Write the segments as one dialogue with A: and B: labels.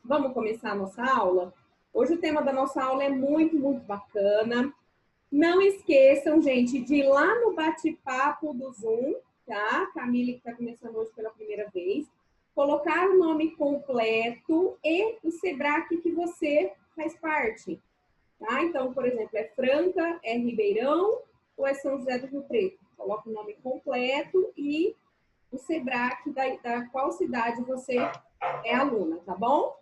A: Vamos começar a nossa aula? Hoje o tema da nossa aula é muito bacana. Não esqueçam, gente, de ir lá no bate-papo do Zoom, tá? Camille, que está começando hoje pela primeira vez, colocar o nome completo e o SEBRAC que você faz parte, tá? Então, por exemplo, é Franca, é Ribeirão ou é São José do Rio Preto? Coloca o nome completo e o SEBRAC da qual cidade você é aluna, tá bom?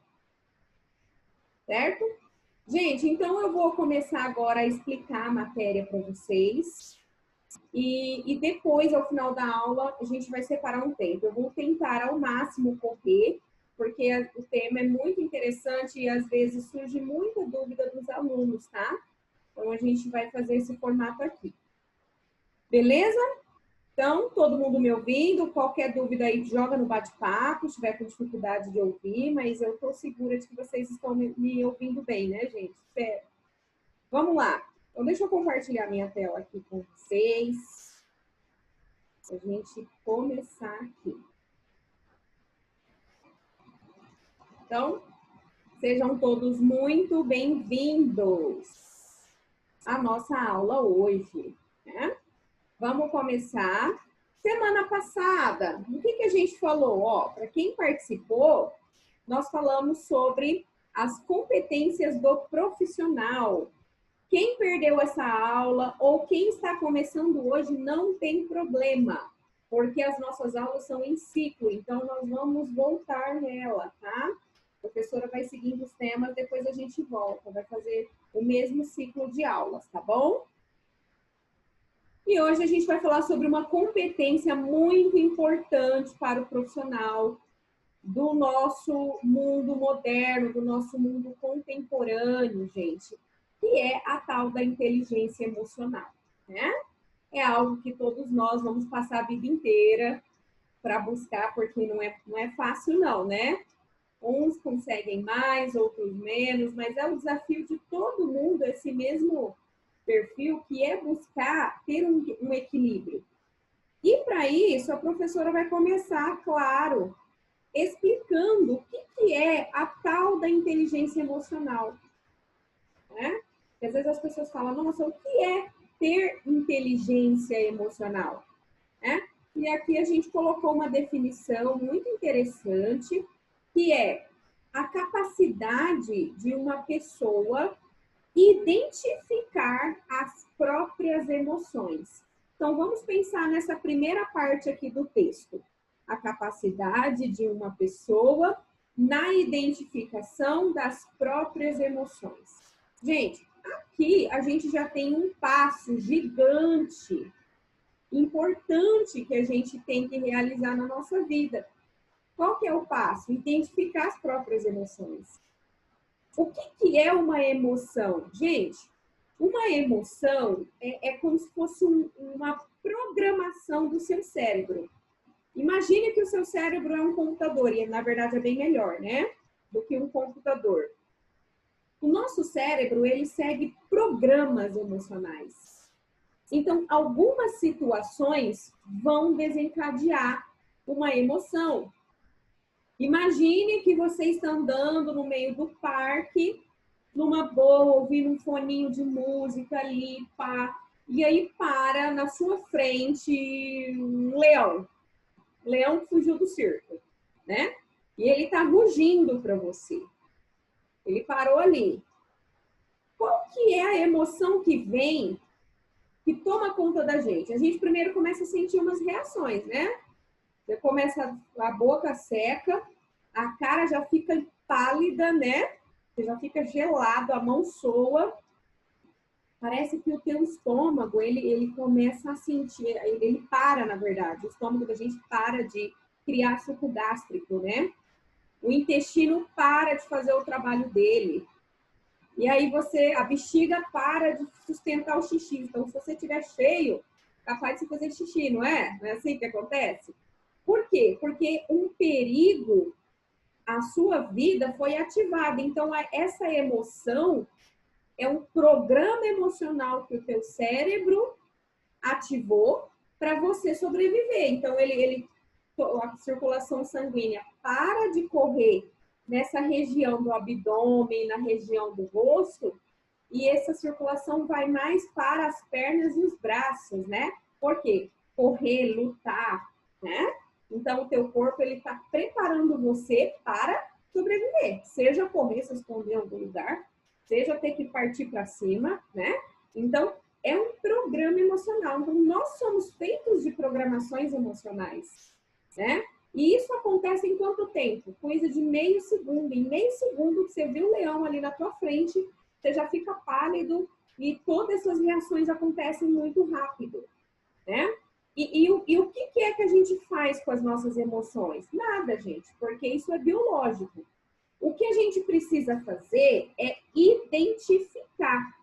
A: Certo? Gente, então eu vou começar agora a explicar a matéria para vocês. E depois, ao final da aula, a gente vai separar um tempo. Eu vou tentar ao máximo correr, porque o tema é muito interessante e às vezes surge muita dúvida dos alunos, tá? Então a gente vai fazer esse formato aqui. Beleza? Então, todo mundo me ouvindo, qualquer dúvida aí, joga no bate-papo, se tiver com dificuldade de ouvir, mas eu estou segura de que vocês estão me ouvindo bem, né, gente? Espero. Vamos lá. Então, deixa eu compartilhar minha tela aqui com vocês. Pra gente começar aqui. Então, sejam todos muito bem-vindos à nossa aula hoje, né? Vamos começar. Semana passada, o que a gente falou? Ó, para quem participou, nós falamos sobre as competências do profissional. Quem perdeu essa aula ou quem está começando hoje não tem problema, porque as nossas aulas são em ciclo, então nós vamos voltar nela, tá? A professora vai seguindo os temas, depois a gente volta, vai fazer o mesmo ciclo de aulas, tá bom? E hoje a gente vai falar sobre uma competência muito importante para o profissional do nosso mundo moderno, do nosso mundo contemporâneo, gente, que é a tal da inteligência emocional, né? É algo que todos nós vamos passar a vida inteira para buscar, porque não é fácil não, né? Uns conseguem mais, outros menos, mas é o desafio de todo mundo esse mesmo perfil, que é buscar ter um equilíbrio. E para isso, a professora vai começar, claro, explicando o que é a tal da inteligência emocional. Né? Porque às vezes as pessoas falam, nossa, o que é ter inteligência emocional? Né? E aqui a gente colocou uma definição muito interessante, que é a capacidade de uma pessoa identificar as próprias emoções. Então, vamos pensar nessa primeira parte aqui do texto. A capacidade de uma pessoa na identificação das próprias emoções. Gente, aqui a gente já tem um passo gigante, importante, que a gente tem que realizar na nossa vida. Qual que é o passo? Identificar as próprias emoções. O que é uma emoção? Gente, uma emoção é como se fosse uma programação do seu cérebro. Imagine que o seu cérebro é um computador, e na verdade é bem melhor, né? Do que um computador. O nosso cérebro, ele segue programas emocionais. Então, algumas situações vão desencadear uma emoção. Imagine que você está andando no meio do parque, numa boa, ouvindo um foninho de música ali, pá, e aí para na sua frente um leão. Leão que fugiu do circo, né? E ele tá rugindo para você. Ele parou ali. Qual que é a emoção que vem, que toma conta da gente? A gente primeiro começa a sentir umas reações, né? Você começa a boca seca, a cara já fica pálida, né? Você já fica gelado, a mão soa. Parece que o teu estômago, ele começa a sentir, ele para, na verdade. O estômago da gente para de criar suco gástrico, né? O intestino para de fazer o trabalho dele. E aí a bexiga para de sustentar o xixi. Então, se você estiver cheio, capaz de você fazer xixi, não é? Não é assim que acontece? Por quê? Porque um perigo, a sua vida foi ativada. Então, essa emoção é um programa emocional que o teu cérebro ativou para você sobreviver. Então, a circulação sanguínea para de correr nessa região do abdômen, na região do rosto, e essa circulação vai mais para as pernas e os braços, né? Por quê? Correr, lutar, né? Então, o teu corpo, ele está preparando você para sobreviver. Seja correr, se esconder em algum lugar, seja ter que partir para cima, né? Então, é um programa emocional. Então, nós somos feitos de programações emocionais, né? E isso acontece em quanto tempo? Coisa de meio segundo. Em meio segundo, você viu o leão ali na tua frente, você já fica pálido e todas essas reações acontecem muito rápido, né? E o que é que a gente faz com as nossas emoções? Nada, gente, porque isso é biológico. O que a gente precisa fazer é identificar.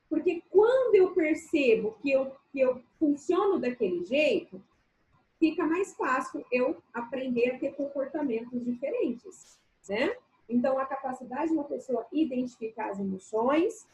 A: Porque quando eu percebo que eu funciono daquele jeito, fica mais fácil eu aprender a ter comportamentos diferentes, né? Então, a capacidade de uma pessoa identificar as emoções,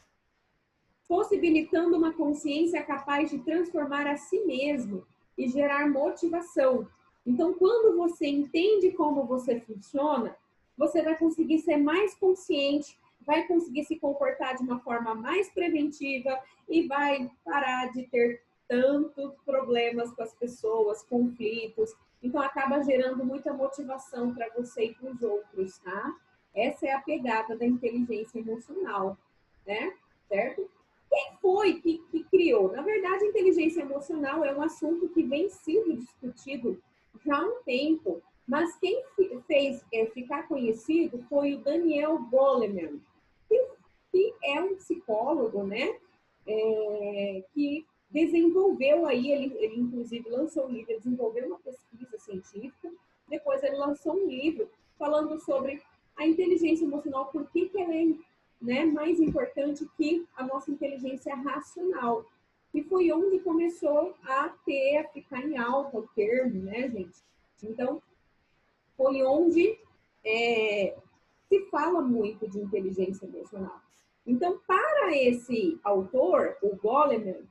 A: possibilitando uma consciência capaz de transformar a si mesmo e gerar motivação. Então, quando você entende como você funciona, você vai conseguir ser mais consciente, vai conseguir se comportar de uma forma mais preventiva e vai parar de ter tantos problemas com as pessoas, conflitos. Então, acaba gerando muita motivação para você e para os outros, tá? Essa é a pegada da inteligência emocional, né? Certo? Quem foi que criou? Na verdade, a inteligência emocional é um assunto que vem sendo discutido já há um tempo, mas quem fez ficar conhecido foi o Daniel Goleman, que é um psicólogo, né? Que desenvolveu aí, ele inclusive lançou um livro, desenvolveu uma pesquisa científica, depois ele lançou um livro falando sobre a inteligência emocional, por que ela é, né, mais importante que a nossa inteligência racional. E foi onde começou a ficar em alta o termo, né, gente? Então, foi onde se fala muito de inteligência emocional. Então, para esse autor, o Goleman,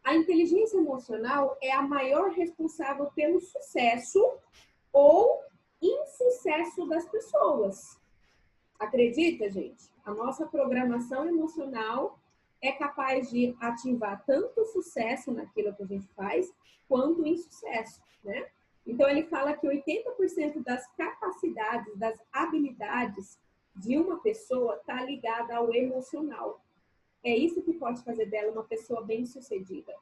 A: a inteligência emocional é a maior responsável pelo sucesso ou insucesso das pessoas. Acredita, gente? A nossa programação emocional é capaz de ativar tanto o sucesso naquilo que a gente faz, quanto o insucesso, né? Então, ele fala que 80% das capacidades, das habilidades de uma pessoa está ligada ao emocional. É isso que pode fazer dela uma pessoa bem-sucedida.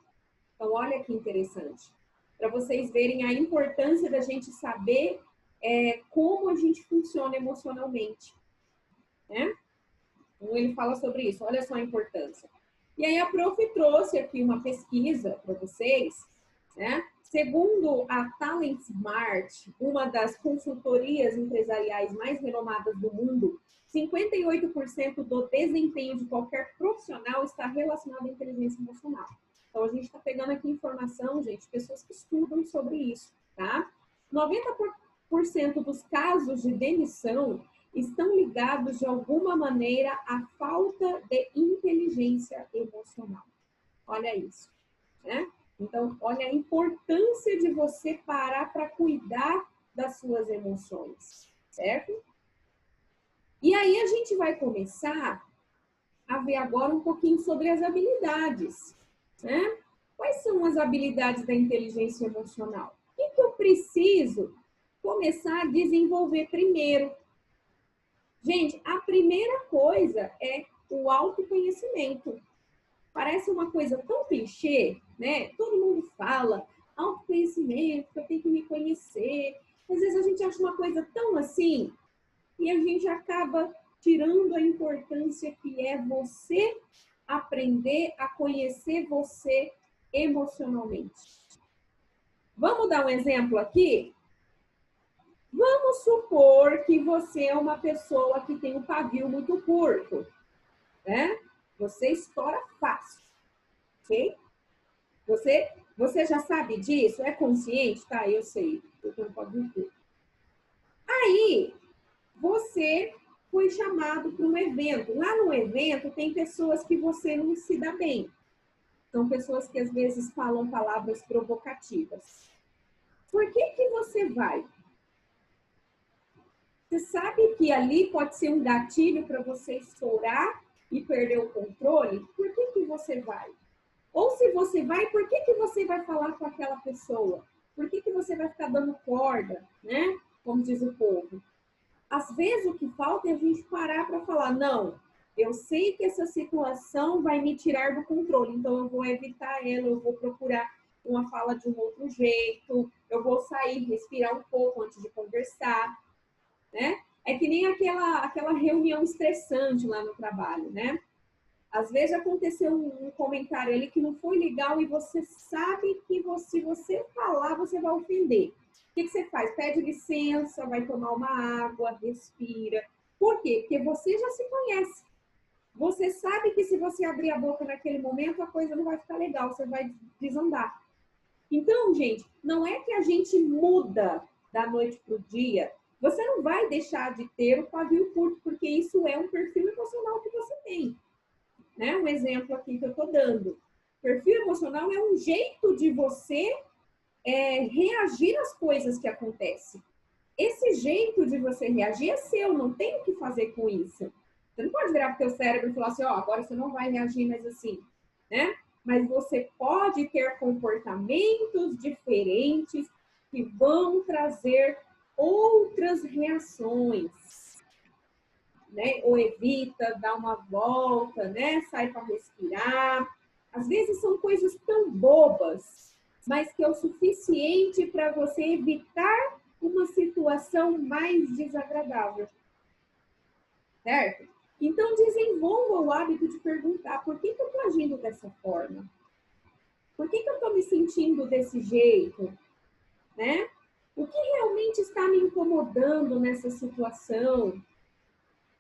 A: Então, olha que interessante. Para vocês verem a importância da gente saber como a gente funciona emocionalmente, né? Então, ele fala sobre isso. Olha só a importância. E aí, a prof trouxe aqui uma pesquisa para vocês, né? Segundo a Talent Smart, uma das consultorias empresariais mais renomadas do mundo, 58% do desempenho de qualquer profissional está relacionado à inteligência emocional. Então, a gente está pegando aqui informação, gente, pessoas que estudam sobre isso, tá? 90% dos casos de demissão estão ligados de alguma maneira à falta de inteligência emocional. Olha isso, né? Então, olha a importância de você parar para cuidar das suas emoções, certo? E aí a gente vai começar a ver agora um pouquinho sobre as habilidades, né? Quais são as habilidades da inteligência emocional? O que eu preciso começar a desenvolver primeiro? Gente, a primeira coisa é o autoconhecimento. Parece uma coisa tão clichê, né? Todo mundo fala autoconhecimento, eu tenho que me conhecer. Às vezes a gente acha uma coisa tão assim e a gente acaba tirando a importância que é você aprender a conhecer você emocionalmente. Vamos dar um exemplo aqui? Vamos supor que você é uma pessoa que tem um pavio muito curto, né? Você estoura fácil, ok? Você já sabe disso? É consciente? Tá, eu sei. Eu tenho um pavio curto. Aí, você foi chamado para um evento. Lá no evento tem pessoas que você não se dá bem. São pessoas que às vezes falam palavras provocativas. Por que você vai? Você sabe que ali pode ser um gatilho para você estourar e perder o controle? Por que que você vai? Ou se você vai, por que que você vai falar com aquela pessoa? Por que que você vai ficar dando corda, né? Como diz o povo. Às vezes o que falta é a gente parar para falar, não, eu sei que essa situação vai me tirar do controle, então eu vou evitar ela, eu vou procurar uma fala de um outro jeito, eu vou sair, respirar um pouco antes de conversar, né? É que nem aquela reunião estressante lá no trabalho, né? Às vezes aconteceu um comentário ali que não foi legal e você sabe que se você falar, você vai ofender. O que você faz? Pede licença, vai tomar uma água, respira. Por quê? Porque você já se conhece. Você sabe que se você abrir a boca naquele momento, a coisa não vai ficar legal, você vai desandar. Então, gente, não é que a gente muda da noite para o dia. Você não vai deixar de ter o pavio curto, porque isso é um perfil emocional que você tem. Né? Um exemplo aqui que eu estou dando. Perfil emocional é um jeito de você reagir às coisas que acontecem. Esse jeito de você reagir é seu, não tem o que fazer com isso. Você não pode virar para o teu cérebro e falar assim, ó, agora você não vai reagir mais assim, né? Mas você pode ter comportamentos diferentes que vão trazer outras reações. Né? Ou evita, dá uma volta, né? Sai para respirar. Às vezes são coisas tão bobas, mas que é o suficiente para você evitar uma situação mais desagradável. Certo? Então, desenvolva o hábito de perguntar por que eu estou agindo dessa forma? Por que eu estou me sentindo desse jeito? Né? O que realmente está me incomodando nessa situação?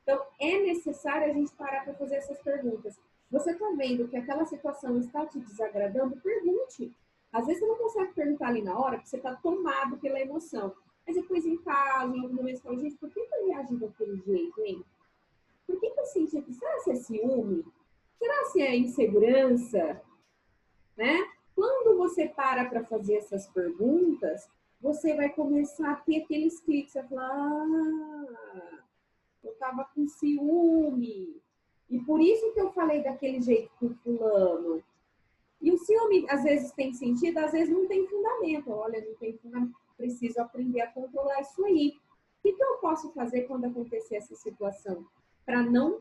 A: Então, é necessário a gente parar para fazer essas perguntas. Você está vendo que aquela situação está te desagradando? Pergunte. Às vezes você não consegue perguntar ali na hora, porque você está tomado pela emoção. Mas depois em casa, em algum momento, você fala, gente, por que eu reagi daquele jeito, hein? Por que eu senti aqui? Será que é ciúme? Será que é insegurança? Né? Quando você para fazer essas perguntas, você vai começar a ter aqueles cliques, você vai falar, eu estava com ciúme. E por isso que eu falei daquele jeito com o fulano. E o ciúme, às vezes, tem sentido, às vezes não tem fundamento. Olha, não tem fundamento. Preciso aprender a controlar isso aí. O que eu posso fazer quando acontecer essa situação? Para não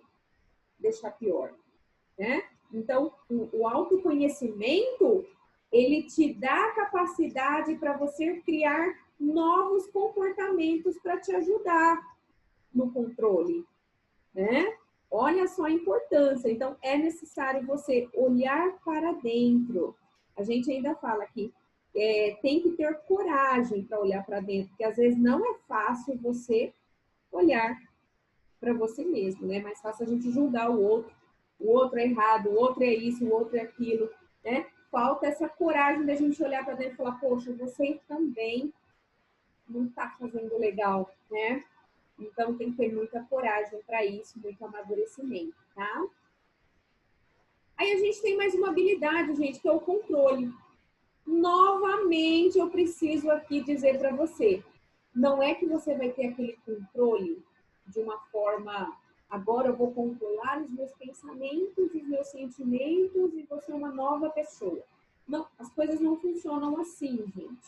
A: deixar pior. Né? Então, o autoconhecimento, ele te dá a capacidade para você criar novos comportamentos para te ajudar no controle, né? Olha só a importância. Então, é necessário você olhar para dentro. A gente ainda fala que tem que ter coragem para olhar para dentro, porque às vezes não é fácil você olhar para você mesmo, né? É mais fácil a gente julgar o outro é errado, o outro é isso, o outro é aquilo, né? Falta essa coragem da gente olhar para dentro e falar, poxa, você também não está fazendo legal, né? Então, tem que ter muita coragem para isso, muito amadurecimento, tá? Aí a gente tem mais uma habilidade, gente, que é o controle. Novamente, eu preciso aqui dizer para você, não é que você vai ter aquele controle de uma forma, agora eu vou controlar os meus pensamentos, os meus sentimentos e vou ser uma nova pessoa. Não, as coisas não funcionam assim, gente.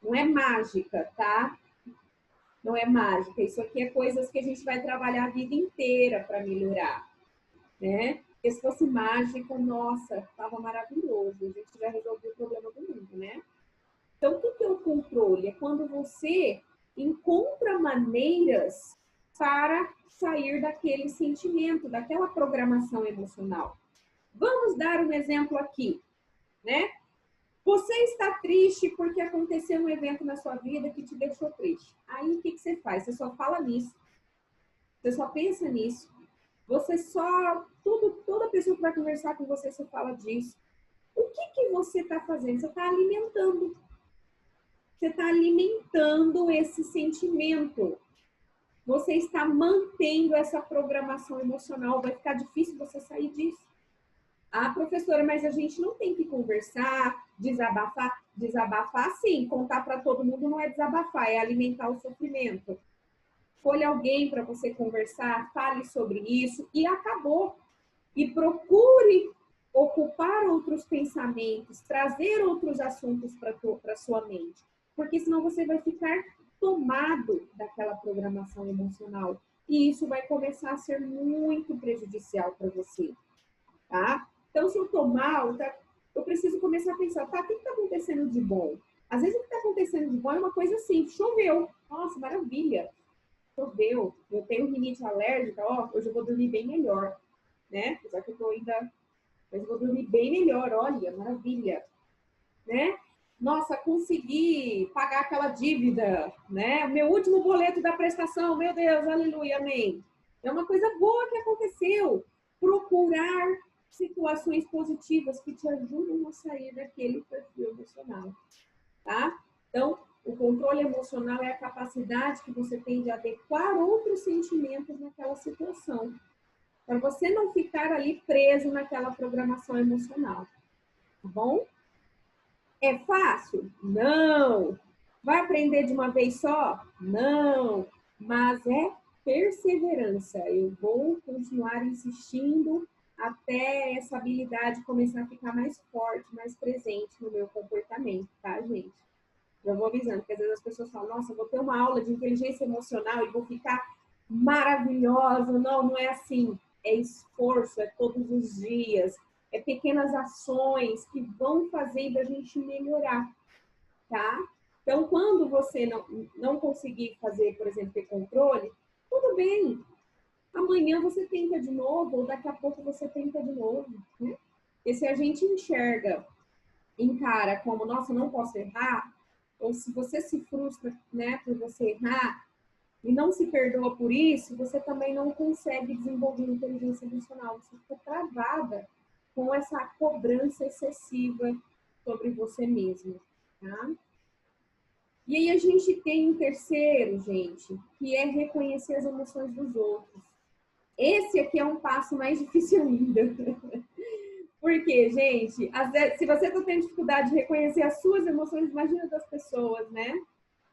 A: Não é mágica, tá? Não é mágica. Isso aqui é coisas que a gente vai trabalhar a vida inteira para melhorar, né? Porque se fosse mágica, nossa, estava maravilhoso. A gente já resolveu o problema do mundo, né? Então, o que é o controle? É quando você encontra maneiras para sair daquele sentimento, daquela programação emocional. Vamos dar um exemplo aqui, né? Você está triste porque aconteceu um evento na sua vida que te deixou triste. Aí, o que você faz? Você só fala nisso. Você só pensa nisso. Você só... toda pessoa que vai conversar com você, você fala disso. O que você está fazendo? Você está alimentando. Você está alimentando esse sentimento. Você está mantendo essa programação emocional. Vai ficar difícil você sair disso. Ah, professora, mas a gente não tem que conversar, desabafar. Desabafar, sim. Contar para todo mundo não é desabafar, é alimentar o sofrimento. escolha alguém para você conversar, fale sobre isso e acabou. E procure ocupar outros pensamentos, trazer outros assuntos para a sua mente, porque senão você vai ficar tomado daquela programação emocional e isso vai começar a ser muito prejudicial para você, tá? Então, se eu tô mal, eu preciso começar a pensar, tá, o que está acontecendo de bom? Às vezes o que está acontecendo de bom é uma coisa assim, choveu, nossa, maravilha, choveu, eu tenho rinite alérgica, ó, hoje eu vou dormir bem melhor, né? Apesar que eu tô ainda, mas eu vou dormir bem melhor, olha, maravilha, né? Nossa, consegui pagar aquela dívida, né? Meu último boleto da prestação, meu Deus, aleluia, amém. É uma coisa boa que aconteceu. Procurar situações positivas que te ajudam a sair daquele perfil emocional, tá? Então, o controle emocional é a capacidade que você tem de adequar outros sentimentos naquela situação, para você não ficar ali preso naquela programação emocional, tá bom? É fácil? Não. Vai aprender de uma vez só? Não. Mas é perseverança. Eu vou continuar insistindo até essa habilidade começar a ficar mais forte, mais presente no meu comportamento, tá, gente? Já vou avisando, porque às vezes as pessoas falam, nossa, eu vou ter uma aula de inteligência emocional e vou ficar maravilhosa. Não, não é assim. É esforço, é todos os dias, é pequenas ações que vão fazer a gente melhorar, tá? Então, quando você não conseguir fazer, por exemplo, ter controle, tudo bem. Amanhã você tenta de novo, ou daqui a pouco você tenta de novo, né? E se a gente encara como, nossa, não posso errar, ou se você se frustra, né, por você errar, e não se perdoa por isso, você também não consegue desenvolver inteligência emocional. Você fica travada com essa cobrança excessiva sobre você mesmo, tá? E aí a gente tem um terceiro, gente, que é reconhecer as emoções dos outros. Esse aqui é um passo mais difícil ainda. Porque, gente, se você está tendo dificuldade de reconhecer as suas emoções, imagina das pessoas, né?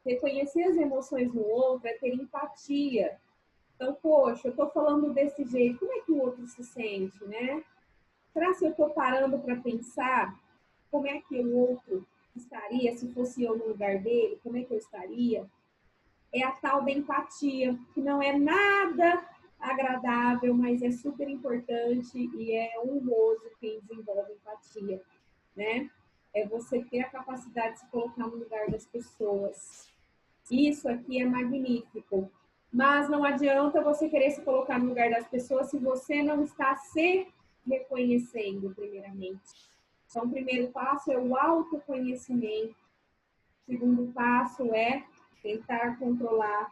A: Reconhecer as emoções no outro é ter empatia. Então, poxa, eu estou falando desse jeito, como é que o outro se sente, né? Será que eu estou parando para pensar como é que o outro estaria se fosse eu no lugar dele? Como é que eu estaria? É a tal da empatia, que não é nada agradável, mas é super importante e é honroso quem desenvolve empatia, né? É você ter a capacidade de se colocar no lugar das pessoas. Isso aqui é magnífico. Mas não adianta você querer se colocar no lugar das pessoas se você não está se reconhecendo, primeiramente. Então, o primeiro passo é o autoconhecimento. O segundo passo é tentar controlar.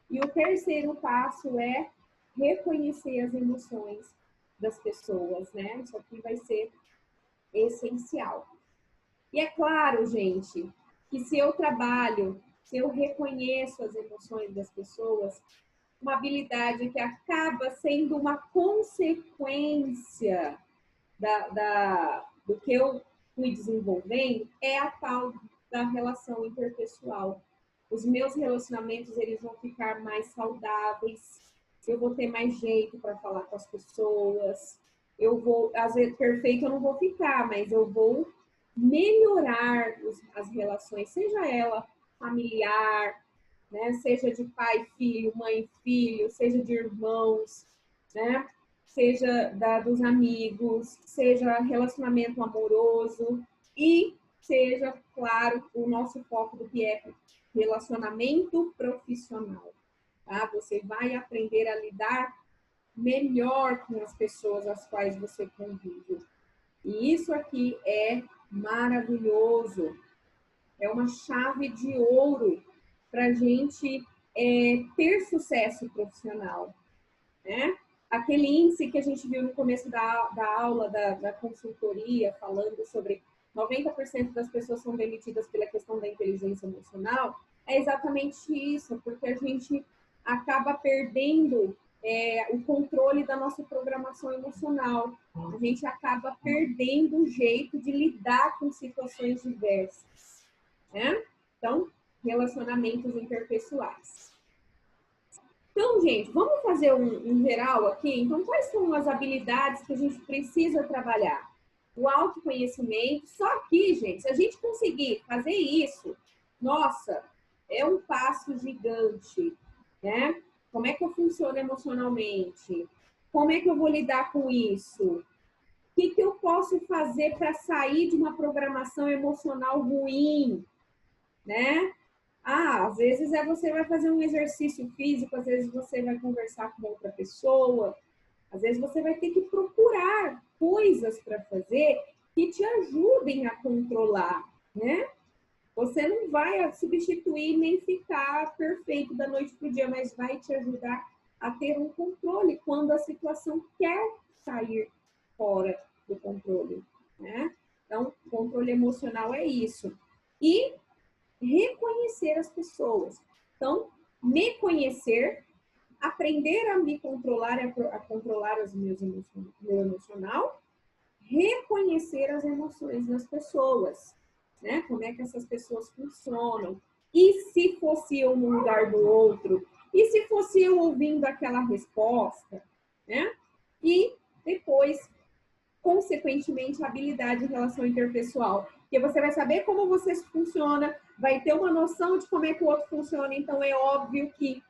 A: E o terceiro passo é reconhecer as emoções das pessoas, né? Isso aqui vai ser essencial. E é claro, gente, que se eu trabalho, se eu reconheço as emoções das pessoas, uma habilidade que acaba sendo uma consequência do que eu fui desenvolvendo é a tal da relação interpessoal. Os meus relacionamentos eles vão ficar mais saudáveis, eu vou ter mais jeito para falar com as pessoas, eu vou, às vezes, perfeito eu não vou ficar, mas eu vou melhorar as relações, seja ela familiar, né? Seja de pai, filho, mãe, filho, seja de irmãos, né? Seja dos amigos, seja relacionamento amoroso e seja, claro, o nosso foco do que é relacionamento profissional, tá? Você vai aprender a lidar melhor com as pessoas às quais você convive. E isso aqui é maravilhoso. É uma chave de ouro para a gente ter sucesso profissional, né? Aquele índice que a gente viu no começo da aula da consultoria, falando sobre 90% das pessoas são demitidas pela questão da inteligência emocional, é exatamente isso, porque a gente acaba perdendo o controle da nossa programação emocional. A gente acaba perdendo o jeito de lidar com situações diversas, né? Então, relacionamentos interpessoais. Então, gente, vamos fazer um geral aqui? Então, quais são as habilidades que a gente precisa trabalhar? O autoconhecimento. Só que, gente, se a gente conseguir fazer isso, nossa, é um passo gigante, né? Como é que eu funciono emocionalmente? Como é que eu vou lidar com isso? O que eu posso fazer para sair de uma programação emocional ruim, né? Ah, às vezes você vai fazer um exercício físico, às vezes você vai conversar com outra pessoa, às vezes você vai ter que procurar coisas para fazer que te ajudem a controlar, né? Você não vai substituir nem ficar perfeito da noite para o dia, mas vai te ajudar a ter um controle quando a situação quer sair fora do controle, né? Então, controle emocional é isso. E reconhecer as pessoas. Então, me conhecer, aprender a me controlar, a controlar os meu emocional, reconhecer as emoções das pessoas, né? Como é que essas pessoas funcionam. E se fosse eu no lugar do outro? E se fosse eu ouvindo aquela resposta, né? E depois, consequentemente, a habilidade em relação interpessoal. Porque você vai saber como você funciona, vai ter uma noção de como é que o outro funciona, então é óbvio que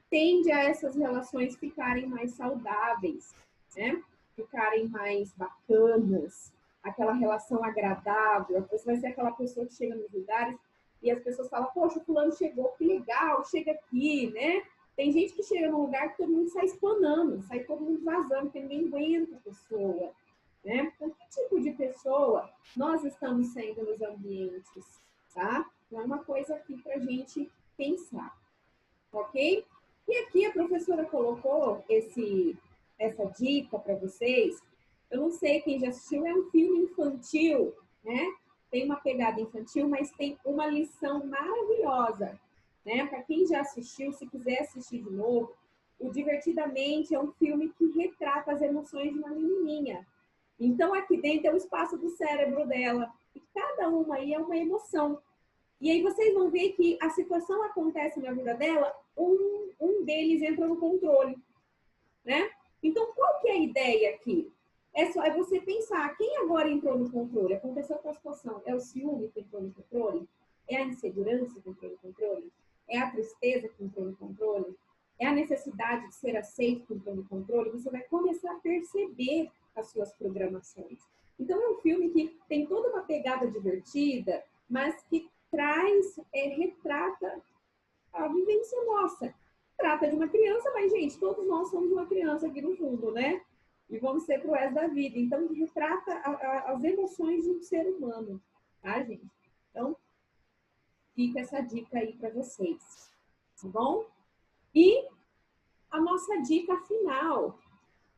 A: tende a essas relações ficarem mais saudáveis, né? Ficarem mais bacanas, aquela relação agradável. Você vai ser aquela pessoa que chega nos lugares e as pessoas falam, poxa, o fulano chegou, que legal, chega aqui, né? Tem gente que chega num lugar que todo mundo sai espanando, sai todo mundo vazando, porque ninguém aguenta a pessoa, né? Então, que tipo de pessoa nós estamos sendo nos ambientes, tá? Então, é uma coisa aqui para a gente pensar, ok? E aqui a professora colocou essa dica para vocês. Eu não sei quem já assistiu, é um filme infantil, né? Tem uma pegada infantil, mas tem uma lição maravilhosa, né? Para quem já assistiu, se quiser assistir de novo, o Divertidamente é um filme que retrata as emoções de uma menininha. Então, aqui dentro é o espaço do cérebro dela. E cada uma aí é uma emoção. E aí vocês vão ver que a situação acontece na vida dela, um deles entra no controle, né? Então, qual que é a ideia aqui? É você pensar, quem agora entrou no controle? Aconteceu com a situação. É o ciúme que entrou no controle? É a insegurança que entrou no controle? É a tristeza que entrou no controle? É a necessidade de ser aceito que entrou no controle? Você vai começar a perceber as suas programações. Então, é um filme que tem toda uma pegada divertida, mas que retrata a vivência nossa. Trata de uma criança, mas, gente, todos nós somos uma criança aqui no fundo, né? E vamos ser pro resto da vida. Então, retrata as emoções de um ser humano, tá, gente? Então, fica essa dica aí para vocês, tá bom? E a nossa dica final: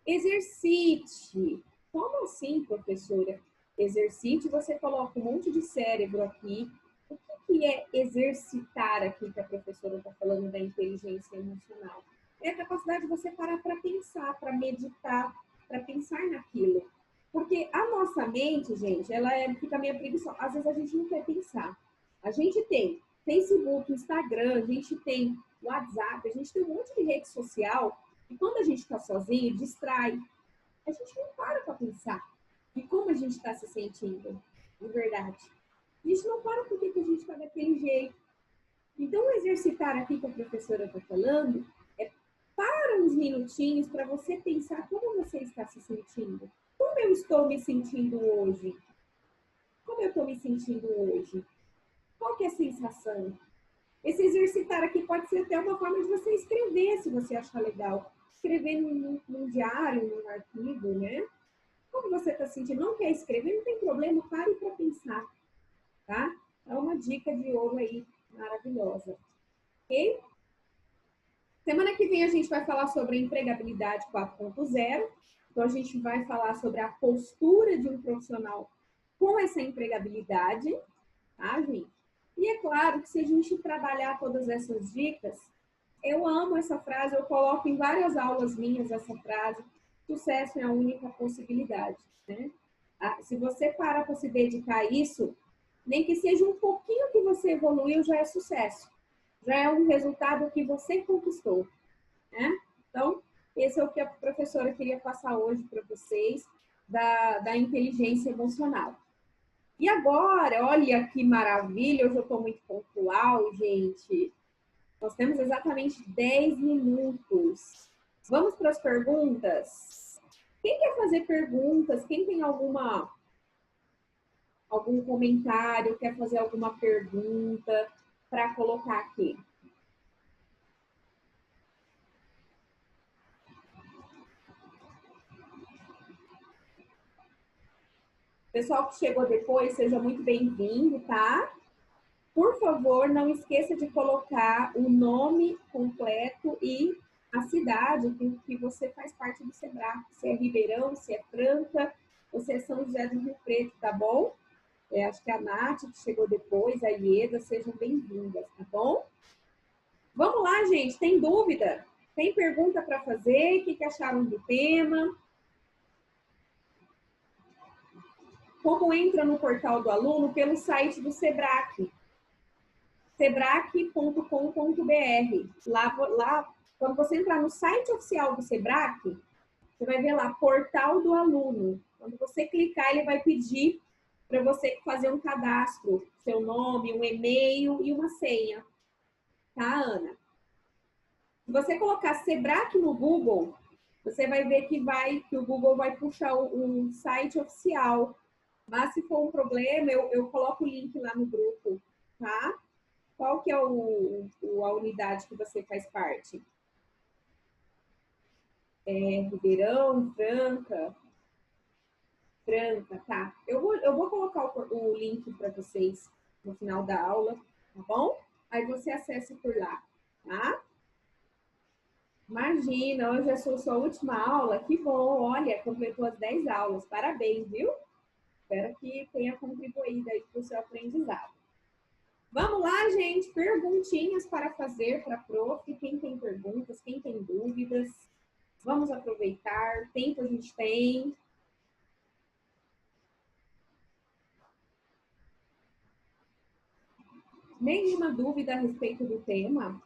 A: exercite. Como assim, professora? Exercite, você coloca um monte de cérebro aqui. O que é exercitar aqui que a professora está falando da inteligência emocional? É a capacidade de você parar para pensar, para meditar, para pensar naquilo. Porque a nossa mente, gente, fica meio preguiçosa. Às vezes a gente não quer pensar. A gente tem Facebook, Instagram, a gente tem WhatsApp, a gente tem um monte de rede social. E quando a gente está sozinho, distrai. A gente não para pensar. E como a gente está se sentindo, de verdade. A gente não para porque que a gente está daquele jeito. Então, o exercitar aqui que a professora está falando é para uns minutinhos para você pensar como você está se sentindo. Como eu estou me sentindo hoje? Como eu estou me sentindo hoje? Qual que é a sensação? Esse exercitar aqui pode ser até uma forma de você escrever, se você achar legal. Escrever num diário, num arquivo, né? Como você está sentindo? Não quer escrever? Não tem problema, pare para pensar, tá? É uma dica de ouro aí, maravilhosa. Ok? Semana que vem a gente vai falar sobre a empregabilidade 4.0. Então, a gente vai falar sobre a postura de um profissional com essa empregabilidade, tá, gente? E é claro que se a gente trabalhar todas essas dicas, eu amo essa frase, eu coloco em várias aulas minhas essa frase: sucesso é a única possibilidade, né? Se você parar para se dedicar a isso, nem que seja um pouquinho que você evoluiu, já é sucesso. Já é um resultado que você conquistou. né? Então, esse é o que a professora queria passar hoje para vocês, da inteligência emocional. E agora, olha que maravilha, hoje eu estou muito pontual, gente. Nós temos exatamente 10 minutos. Vamos para as perguntas? Quem quer fazer perguntas? Quem tem algum comentário, quer fazer alguma pergunta para colocar aqui? Pessoal que chegou depois, seja muito bem-vindo, tá? Por favor, não esqueça de colocar o nome completo e a cidade que você faz parte do SEBRAC. Se é Ribeirão, se é Franca, ou se é São José do Rio Preto, tá bom? Acho que a Nath, que chegou depois, a Ieda, sejam bem-vindas, tá bom? Vamos lá, gente, tem dúvida? Tem pergunta para fazer? O que acharam do tema? Como entra no portal do aluno? Pelo site do SEBRAC, sebrac.com.br. Lá, quando você entrar no site oficial do SEBRAC, você vai ver lá, portal do aluno. Quando você clicar, ele vai pedir para você fazer um cadastro, seu nome, um e-mail e uma senha. Tá, Ana? Se você colocar SEBRAC no Google, você vai ver que o Google vai puxar um site oficial. Mas se for um problema, eu coloco o link lá no grupo, tá? Qual que é a unidade que você faz parte? Ribeirão, Franca? Franca, tá. Eu vou colocar o link para vocês no final da aula, tá bom? Aí você acessa por lá, tá? Imagina, hoje é sua última aula, que bom, olha, completou as 10 aulas, parabéns, viu? Espero que tenha contribuído aí para o seu aprendizado. Vamos lá, gente, perguntinhas para fazer para a prof, quem tem perguntas, quem tem dúvidas, vamos aproveitar, tempo a gente tem. Nenhuma dúvida a respeito do tema?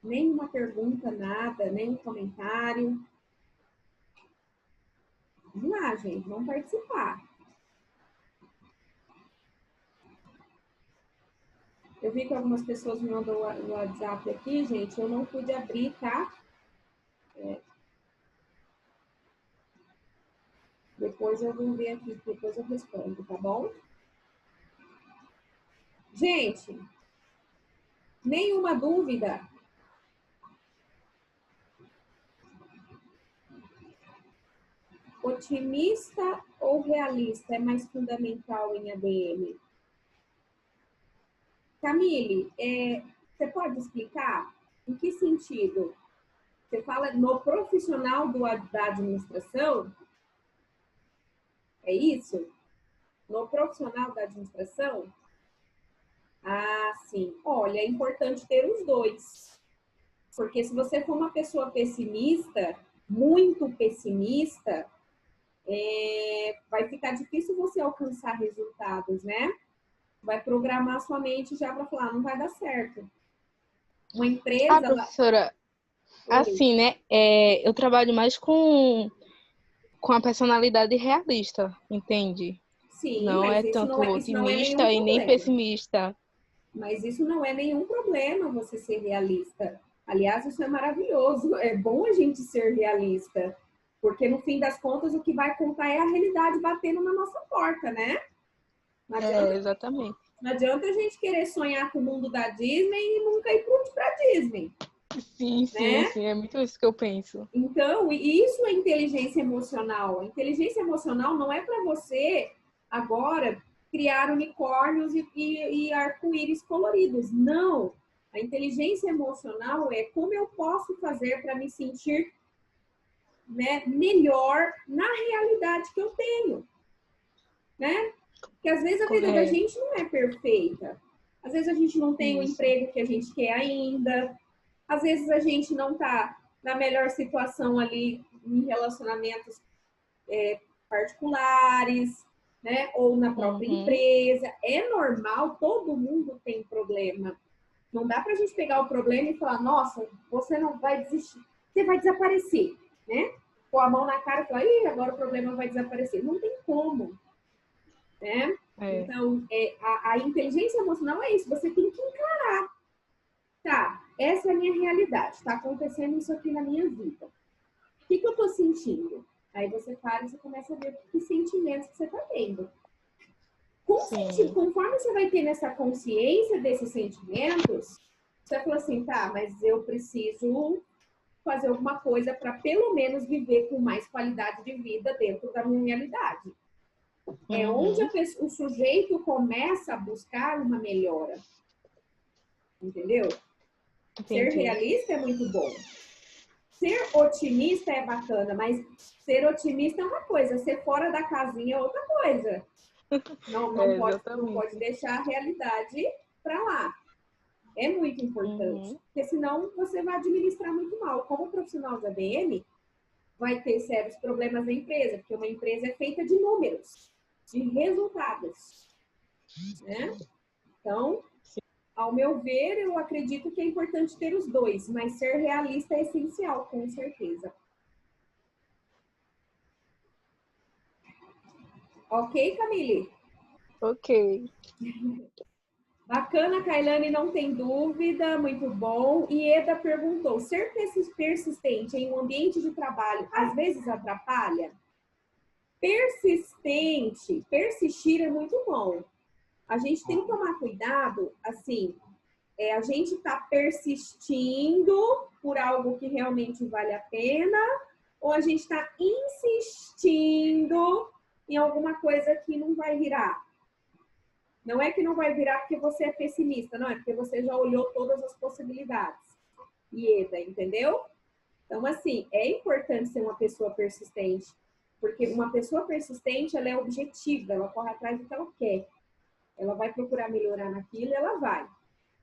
A: Nenhuma pergunta, nada, nenhum comentário? Vamos lá, gente, vamos participar. Eu vi que algumas pessoas me mandam no WhatsApp aqui, gente, eu não pude abrir, tá? Depois eu vou ver aqui, depois eu respondo, tá bom? Gente, nenhuma dúvida? Otimista ou realista é mais fundamental em ADM? Camille, você pode explicar? Em que sentido? Você fala no profissional da administração? É isso? No profissional da administração? Ah, sim. Olha, é importante ter os dois. Porque se você for uma pessoa pessimista, muito pessimista, vai ficar difícil você alcançar resultados, né? Vai programar sua mente já para falar, não vai dar certo. Uma empresa...
B: professora, assim, né? Eu trabalho mais com a personalidade realista, entende?
A: Sim,
B: Não
A: mas
B: é
A: isso
B: tanto
A: não é nenhum
B: otimista e nem
A: problema.
B: pessimista.
A: Mas isso não é nenhum problema, você ser realista. Aliás, isso é maravilhoso. É bom a gente ser realista. Porque, no fim das contas, o que vai contar é a realidade batendo na nossa porta, né?
B: Exatamente.
A: Não adianta a gente querer sonhar com o mundo da Disney e nunca ir para Disney.
B: Sim,
A: né?
B: sim, é muito isso que eu penso.
A: Então, isso é inteligência emocional. A inteligência emocional não é para você, agora, criar unicórnios e arco-íris coloridos. Não. A inteligência emocional é como eu posso fazer para me sentir, né, melhor na realidade que eu tenho. Né? Porque às vezes a vida da gente não é perfeita. Às vezes a gente não tem o emprego que a gente quer ainda. Às vezes a gente não está na melhor situação ali em relacionamentos particulares, né? Ou na própria empresa. É normal, todo mundo tem problema. Não dá pra gente pegar o problema e falar, nossa, você não vai desistir, você vai desaparecer, né? Pôr a mão na cara e falar, ih, agora o problema vai desaparecer. Não tem como, né?
B: É.
A: Então, a inteligência emocional é isso, você tem que encarar. Tá, essa é a minha realidade, está acontecendo isso aqui na minha vida. O que eu tô sentindo? Aí você para e você começa a ver que sentimentos que você tá tendo.
B: Sim.
A: Conforme você vai tendo essa consciência desses sentimentos, você vai falar assim, tá, mas eu preciso fazer alguma coisa para pelo menos viver com mais qualidade de vida dentro da minha realidade. É onde o sujeito começa a buscar uma melhora. Entendeu? Ser
B: Entendi.
A: realista é muito bom. Ser otimista é bacana, mas ser otimista é uma coisa, ser fora da casinha é outra coisa. Não pode
B: Exatamente.
A: deixar a realidade para lá. É muito importante, porque senão você vai administrar muito mal. Como profissional de ADM, vai ter sérios problemas na empresa, porque uma empresa é feita de números, de resultados, né? Então, ao meu ver, eu acredito que é importante ter os dois, mas ser realista é essencial, com certeza. Ok, Camille?
B: Ok.
A: Bacana, Kailane, não tem dúvida, muito bom. E Eda perguntou, ser persistente em um ambiente de trabalho às vezes atrapalha? Persistir é muito bom. A gente tem que tomar cuidado, assim, a gente está persistindo por algo que realmente vale a pena, ou a gente está insistindo em alguma coisa que não vai virar. Não é que não vai virar porque você é pessimista, não, é porque você já olhou todas as possibilidades. Ieda, entendeu? Então, assim, é importante ser uma pessoa persistente, porque uma pessoa persistente, ela é objetiva, ela corre atrás do que ela quer. Ela vai procurar melhorar naquilo e ela vai.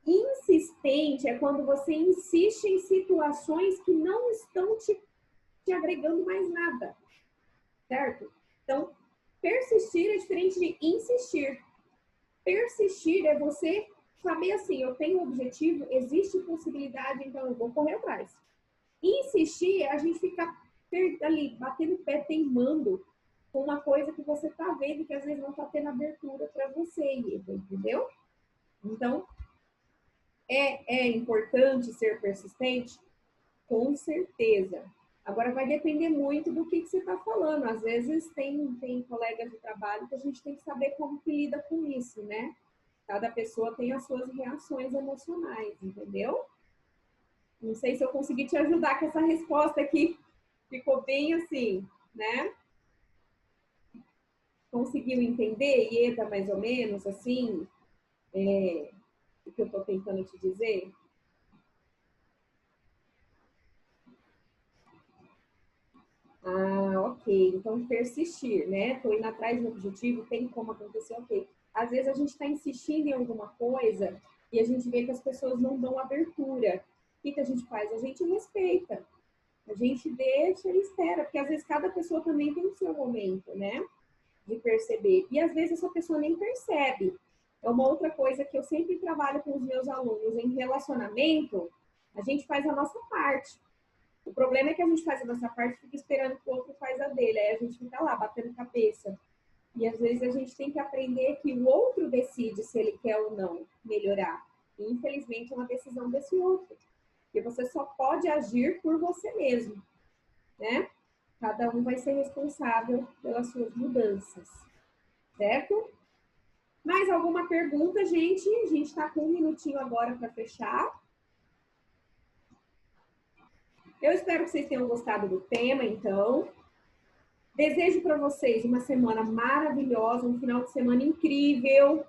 A: Insistente é quando você insiste em situações que não estão te agregando mais nada, certo? Então, persistir é diferente de insistir. Persistir é você saber assim, eu tenho um objetivo, existe possibilidade, então eu vou correr atrás. Insistir é a gente ficar ali, batendo o pé, teimando com uma coisa que você tá vendo que às vezes não tá tendo abertura para você, entendeu? Então, é importante ser persistente? Com certeza. Agora vai depender muito do que você está falando. Às vezes tem colegas de trabalho que a gente tem que saber como que lida com isso, né? Cada pessoa tem as suas reações emocionais, entendeu? Não sei se eu consegui te ajudar com essa resposta aqui. Ficou bem assim, né? Conseguiu entender, Ieda, mais ou menos, assim, o que eu estou tentando te dizer? Ah, ok. Então, persistir, né? Estou indo atrás do objetivo, tem como acontecer, ok. Às vezes a gente está insistindo em alguma coisa e a gente vê que as pessoas não dão abertura. O que a gente faz? A gente respeita. A gente deixa e espera, porque às vezes cada pessoa também tem o seu momento, né? De perceber. E às vezes essa pessoa nem percebe. É uma outra coisa que eu sempre trabalho com os meus alunos. Em relacionamento, a gente faz a nossa parte. O problema é que a gente faz a nossa parte e fica esperando que o outro faz a dele. Aí a gente fica lá, batendo cabeça. E às vezes a gente tem que aprender que o outro decide se ele quer ou não melhorar. E infelizmente é uma decisão desse outro. Porque você só pode agir por você mesmo, né? Cada um vai ser responsável pelas suas mudanças, certo? Mais alguma pergunta, gente? A gente está com um minutinho agora para fechar. Eu espero que vocês tenham gostado do tema, então. Desejo para vocês uma semana maravilhosa, um final de semana incrível.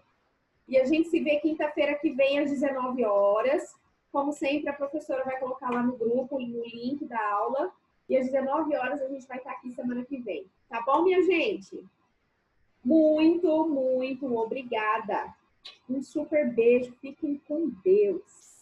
A: E a gente se vê quinta-feira que vem às 19 horas. Como sempre, a professora vai colocar lá no grupo o link da aula. E às 19 horas a gente vai estar aqui semana que vem. Tá bom, minha gente? Muito, muito obrigada. Um super beijo. Fiquem com Deus.